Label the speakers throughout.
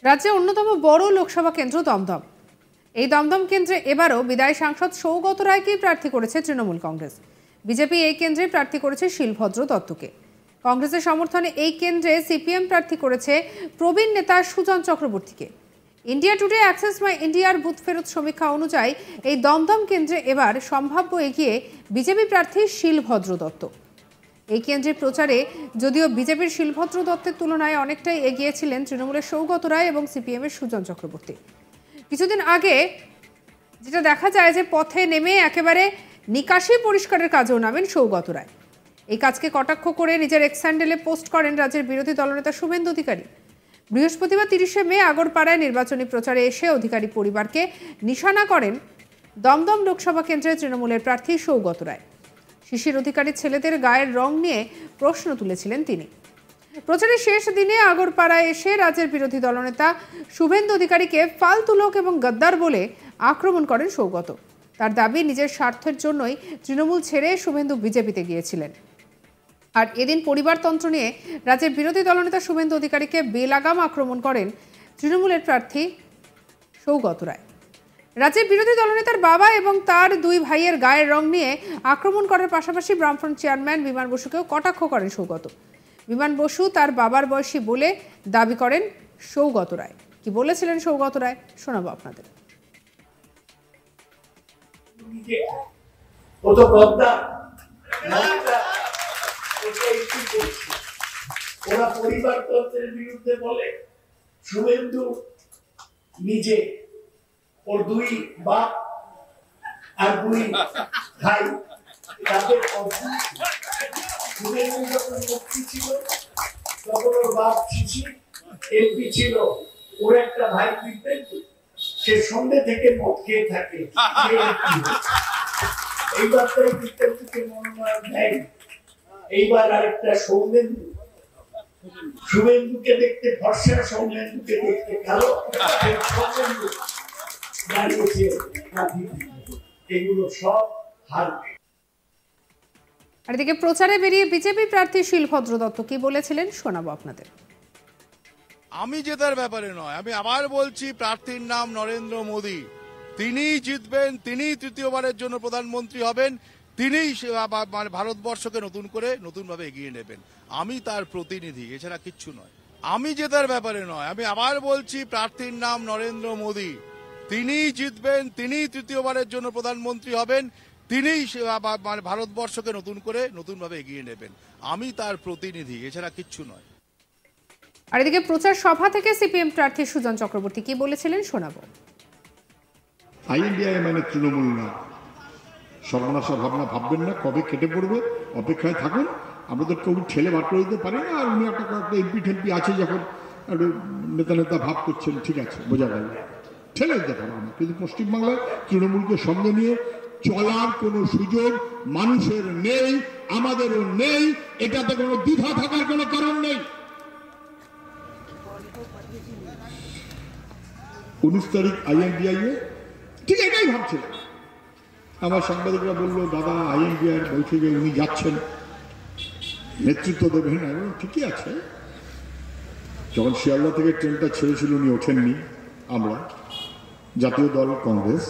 Speaker 1: রাজ্যে অন্যতম বড় লোকসভা কেন্দ্র দমদম। এই দমদম কেন্দ্রে এবারও বিদায়ী সাংসদ সৌগত রায়কেই প্রার্থী করেছে তৃণমূল কংগ্রেস। বিজেপি এই কেন্দ্রে প্রার্থী করেছে শিলভদ্র দত্তকে। কংগ্রেসের সমর্থনে এই কেন্দ্রে সিপিএম প্রার্থী করেছে প্রবীণ নেতা সুজন চক্রবর্তীকে। ইন্ডিয়া টুডে অ্যাক্সেস মাই ইন্ডিয়ার বুথ ফেরত সমীক্ষা অনুযায়ী এই দমদম কেন্দ্রে এবার সম্ভাব্য এগিয়ে বিজেপি প্রার্থী শিলভদ্র দত্ত। এই কেন্দ্রের প্রচারে যদিও বিজেপির শিলভদ্র দত্তের তুলনায় অনেকটাই এগিয়েছিলেন তৃণমূলের সৌগত রায় এবং সিপিএমের সুজন চক্রবর্তী। কিছুদিন আগে যেটা দেখা যায় যে পথে নেমে একেবারে নিকাশি পরিষ্কারের কাজেও নামেন সৌগত রায়। এই কাজকে কটাক্ষ করে নিজের এক্স হ্যান্ডেলে পোস্ট করেন রাজ্যের বিরোধী দলনেতা শুভেন্দু অধিকারী। বৃহস্পতিবার 30শে মে আগরপাড়ায় নির্বাচনী প্রচারে এসে অধিকারী পরিবারকে নিশানা করেন দমদম লোকসভা কেন্দ্রের তৃণমূলের প্রার্থী সৌগত রায়। শিশির অধিকারীর ছেলেদের গায়ের রং নিয়ে প্রশ্ন তুলেছিলেন তিনি। প্রচারের শেষ দিনে আগরপাড়ায় এসে রাজ্যের বিরোধী দলনেতা শুভেন্দু অধিকারীকে ফালতু লোক এবং গদ্দার বলে আক্রমণ করেন সৌগত। তার দাবি নিজের স্বার্থের জন্যই তৃণমূল ছেড়ে শুভেন্দু বিজেপিতে গিয়েছিলেন। আর এদিন পরিবারতন্ত্র নিয়ে রাজ্যের বিরোধী দলনেতা শুভেন্দু অধিকারীকে বেলাগাম আক্রমণ করেন তৃণমূলের প্রার্থী সৌগত রায়। রাজ্যের বিরোধী দলনেতার বাবা এবং তার দুই ভাইয়ের গায়ের রং নিয়ে আক্রমণ করার পাশাপাশি বামফ্রন্ট চেয়ারম্যান বিমান বসুকেও কটাক্ষ করেন সৌগত। বিমান বসু তার বাবার বয়সী বলে দাবি করেন সৌগত রায়। কি বলেছিলেন সৌগত রায় শোনাবো আপনাদের।
Speaker 2: ওরা পরিবারতন্ত্রের বিরুদ্ধে বলে, শুভেন্দু নিজে ওর দুই বাপ আর দুই ভাই তাদের শুভেন্দু যখন মুক্তি ছিল তখন ওর বাপ শিশি এমপি ছিল, ওর একটা ভাই দিতেন, সে সন্ধ্যে থেকে মদ খেয়ে থাকে। এইবার তাই দিতেন থেকে মনোনয়ন দেয়। এইবার আরেকটা সৌমেন্দু, শুভেন্দুকে দেখতে ফর্সা, সৌমেন্দুকে দেখতে কালো, সৌমেন্দু দাঁড়িয়েছে। এগুলো সব হারবে।
Speaker 1: আর এদিকে প্রচারে বেরিয়ে বিজেপি প্রার্থী শিলভদ্র দত্ত কি বলেছিলেন শোনাবো আপনাদের।
Speaker 3: আমি জেতার ব্যাপারে নয়, আমি আবার বলছি প্রার্থীর নাম নরেন্দ্র মোদী। তিনিই জিতবেন, তিনিই তৃতীয়বারের জন্য প্রধানমন্ত্রী হবেন, তিনিই ভারতবর্ষকে নতুনভাবে এগিয়ে নেবেন। আমি তার প্রতিনিধি, এছাড়া কিচ্ছু নয়। আমি জেতার ব্যাপারে নয়, আমি আবার বলছি প্রার্থীর নাম নরেন্দ্র মোদী। তিনিই জিতবেন, তিনিই তৃতীয়বারের জন্য প্রধানমন্ত্রী হবেন, তিনিই ভারতবর্ষকে নতুনভাবে এগিয়ে নেবেন। আমি তার প্রতিনিধি, এছাড়া কিচ্ছু নয়।
Speaker 1: আর এদিকে প্রচার সভা থেকে সিপিএম প্রার্থী সুজন চক্রবর্তী কি বলেছিলেন শোনাবো।
Speaker 4: আইএনডিআই মানে তৃণমূল না, সর্বনাশা ভাবনা ভাববেন না, কবে কেটে পড়বে অপেক্ষায় থাকুন। আমাদের কেউ ঠেলে বার করে দিতে পারে না। আর উনি একটা এমপি ঠেমপি আছে, যখন একটু নেতা ভাব করছেন, ঠিক আছে, বোঝা গেল, ঠেলে দিতে পারবো না। কিন্তু পশ্চিমবাংলায় তৃণমূলকে সঙ্গে নিয়ে চলার কোনো সুযোগ মানুষের নেই, আমাদেরও নেই। এটাতে কোনো দ্বিধা থাকার কোনো কারণ নেই। 19 তারিখ আইএনডিআই, ঠিক এটাই ভাবছিলাম। আমার সাংবাদিকরা বললো, দাদা আইএনডিআই বৈঠকে উনি যাচ্ছেন, নেতৃত্ব দেবেন। ঠিকই আছে। যখন শিয়ালদা থেকে ট্রেনটা ছেড়েছিল উনি ওঠেননি, আমরা জাতীয় দল কংগ্রেস।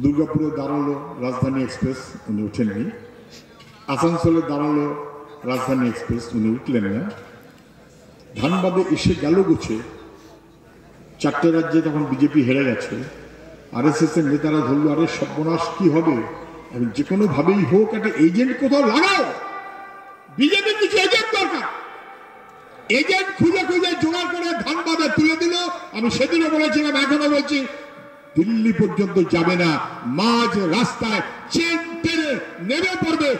Speaker 4: দুর্গাপুরে দাঁড়ালো রাজধানী এক্সপ্রেস, উনি ওঠেননি। আসানসোলে দাঁড়ালো রাজধানী এক্সপ্রেস, উনি উঠলেন না। ধানবাদে এসে গেল গুছে, 4টে রাজ্যে তখন বিজেপি হেরে গেছে। আরএসএস এর নেতারা ধরলো, আরে সর্বনাশ কি হবে, যে কোনো ভাবেই হোক একটা এজেন্ট কোথাও লাগাও, বিজেপি কিছু এজেন্ট দরকার। এজেন্ট খুঁজে জোগাড় করে ধানবাদে তুলে দিল। আমি সেদিনও বলেছিলাম, এখনো বলছি, দিল্লি পর্যন্ত যাবে না, মাঝ রাস্তায় চেন টেনে নেমে পড়বে।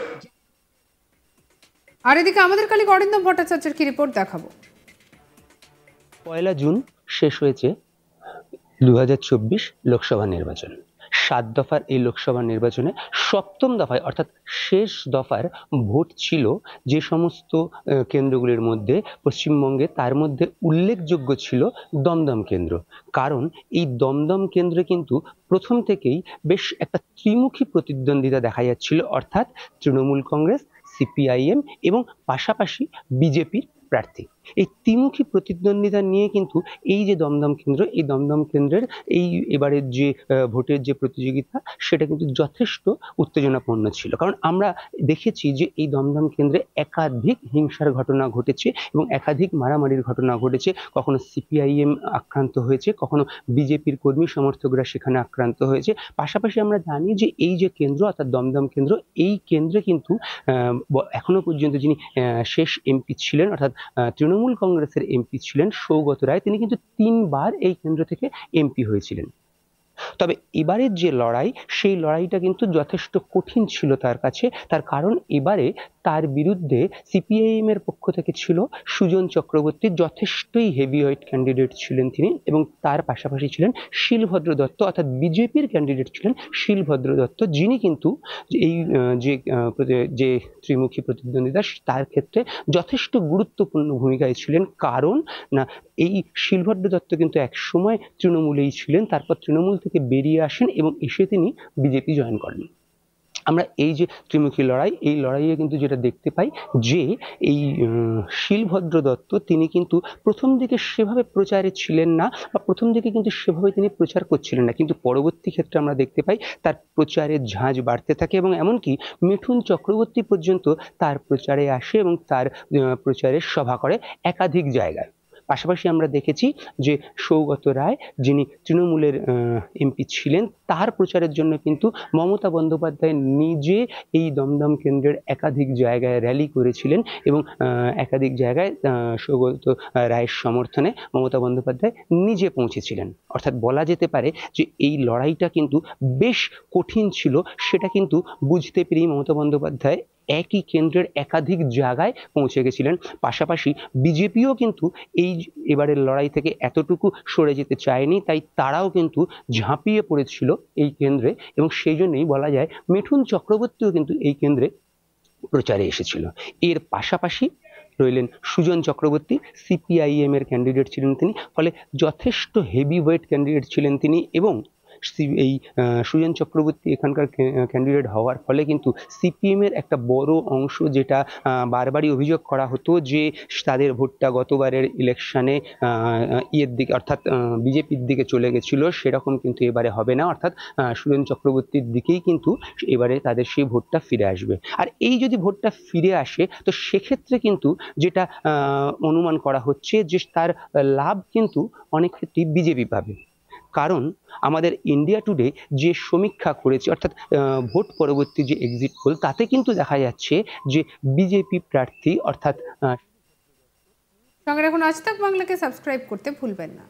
Speaker 1: আর এদিকে আমাদের কালিক অরিন্দম ভট্টাচার্যের কি রিপোর্ট দেখাবো।
Speaker 5: 1 জুন শেষ হয়েছে 2024 লোকসভা নির্বাচন। 7 দফার এই লোকসভা নির্বাচনে 7ম দফায় অর্থাৎ শেষ দফার ভোট ছিল যে সমস্ত কেন্দ্রগুলির মধ্যে পশ্চিমবঙ্গে, তার মধ্যে উল্লেখযোগ্য ছিল দমদম কেন্দ্র। কারণ এই দমদম কেন্দ্রে কিন্তু প্রথম থেকেই বেশ একটা ত্রিমুখী প্রতিদ্বন্দ্বিতা দেখা যাচ্ছিল, অর্থাৎ তৃণমূল কংগ্রেস, সিপিআইএম এবং পাশাপাশি বিজেপির প্রার্থী। এই ত্রিমুখী প্রতিদ্বন্দ্বিতা নিয়ে কিন্তু এই যে দমদম কেন্দ্র, এই দমদম কেন্দ্রের এই এবারের যে ভোটের যে প্রতিযোগিতা, সেটা কিন্তু যথেষ্ট উত্তেজনাপূর্ণ ছিল। কারণ আমরা দেখেছি যে এই দমদম কেন্দ্রে একাধিক হিংসার ঘটনা ঘটেছে এবং একাধিক মারামারির ঘটনা ঘটেছে। কখনো সিপিআইএম আক্রান্ত হয়েছে, কখনো বিজেপির কর্মী সমর্থকরা সেখানে আক্রান্ত হয়েছে। পাশাপাশি আমরা জানি যে এই যে কেন্দ্র অর্থাৎ দমদম কেন্দ্র, এই কেন্দ্রে কিন্তু এখনো পর্যন্ত যিনি শেষ এমপি ছিলেন অর্থাৎ তৃণমূল কংগ্রেসের এমপি ছিলেন সৌগত রায়, তিনি কিন্তু 3 বার এই কেন্দ্র থেকে এমপি হয়েছিলেন। তবে এবারের যে লড়াই, সেই লড়াইটা কিন্তু যথেষ্ট কঠিন ছিল তার কাছে। তার কারণ এবারে তার বিরুদ্ধে সিপিআইএম এর পক্ষ থেকে ছিল সুজন চক্রবর্তী, যথেষ্টই হেভিওয়েট ক্যান্ডিডেট ছিলেন তিনি, এবং তার পাশাপাশি ছিলেন শিলভদ্র দত্ত অর্থাৎ বিজেপির ক্যান্ডিডেট ছিলেন শিলভদ্র দত্ত, যিনি কিন্তু এই যে ত্রিমুখী প্রতিদ্বন্দ্বিতা তার ক্ষেত্রে যথেষ্ট গুরুত্বপূর্ণ ভূমিকায় ছিলেন। কারণ না, এই শিলভদ্র দত্ত কিন্তু এক সময় তৃণমূলেই ছিলেন, তারপর তৃণমূল থেকে বেরিয়ে আসেন এবং এসে তিনি বিজেপি জয়েন করেন। আমরা এই যে ত্রিমুখী লড়াই, এই লড়াইয়ে কিন্তু যেটা দেখতে পাই যে এই শিলভদ্র দত্ত তিনি কিন্তু প্রথম দিকে সেভাবে প্রচারে ছিলেন না, বা প্রথম দিকে কিন্তু সেভাবে তিনি প্রচার করছিলেন না, কিন্তু পরবর্তী ক্ষেত্রে আমরা দেখতে পাই তার প্রচারের ঝাঁজ বাড়তে থাকে এবং এমনকি মিঠুন চক্রবর্তী পর্যন্ত তার প্রচারে আসে এবং তার প্রচারের সভা করে একাধিক জায়গায়। পাশাপাশি আমরা দেখেছি যে সৌগত রায়, যিনি তৃণমূলের এমপি ছিলেন, তার প্রচারের জন্য কিন্তু মমতা বন্দ্যোপাধ্যায় নিজে এই দমদম কেন্দ্রের একাধিক জায়গায় র্যালি করেছিলেন এবং একাধিক জায়গায় সৌগত রায়ের সমর্থনে মমতা বন্দ্যোপাধ্যায় নিজে পৌঁছেছিলেন। অর্থাৎ বলা যেতে পারে যে এই লড়াইটা কিন্তু বেশ কঠিন ছিল, সেটা কিন্তু বুঝতে পেরেই মমতা বন্দ্যোপাধ্যায় একই কেন্দ্রের একাধিক জায়গায় পৌঁছে গেছিলেন। পাশাপাশি বিজেপিও কিন্তু এই এবারের লড়াই থেকে এতটুকু সরে যেতে চায়নি, তাই তারাও কিন্তু ঝাঁপিয়ে পড়েছিল এই কেন্দ্রে, এবং সেই জন্যই বলা যায় মিঠুন চক্রবর্তীও কিন্তু এই কেন্দ্রে প্রচারে এসেছিল। এর পাশাপাশি রইলেন সুজন চক্রবর্তী, সিপিআইএম এর ক্যান্ডিডেট ছিলেন তিনি, ফলে যথেষ্ট হেভিওয়েট ক্যান্ডিডেট ছিলেন তিনি, এবং এই সুজন চক্রবর্তী এখানকার ক্যান্ডিডেট হওয়ার ফলে কিন্তু সিপিএম এর একটা বড় অংশ, যেটা বারবারই অভিযোগ করা হতো যে তাদের ভোটটা গতবারের ইলেকশনে ইয়ের দিকে অর্থাৎ বিজেপির দিকে চলে গেছিল, সেরকম কিন্তু এবারে হবে না, অর্থাৎ সুজন চক্রবর্তীর দিকেই কিন্তু এবারে তাদের সেই ভোটটা ফিরে আসবে। আর এই যদি ভোটটা ফিরে আসে, তো সেক্ষেত্রে কিন্তু যেটা অনুমান করা হচ্ছে যে তার লাভ কিন্তু অনেক ক্ষেত্রেই বিজেপি পাবে। কারণ আমাদের ইন্ডিয়া টুডে যে সমীক্ষা করেছে, অর্থাৎ ভোট পরবর্তী যে এক্সিট পোল, তাতে কিন্তু দেখা যাচ্ছে যে বিজেপি প্রার্থী অর্থাৎ
Speaker 1: সঙ্গে রাখুন আজ তাক বাংলাকে সাবস্ক্রাইব করতে ভুলবেন না।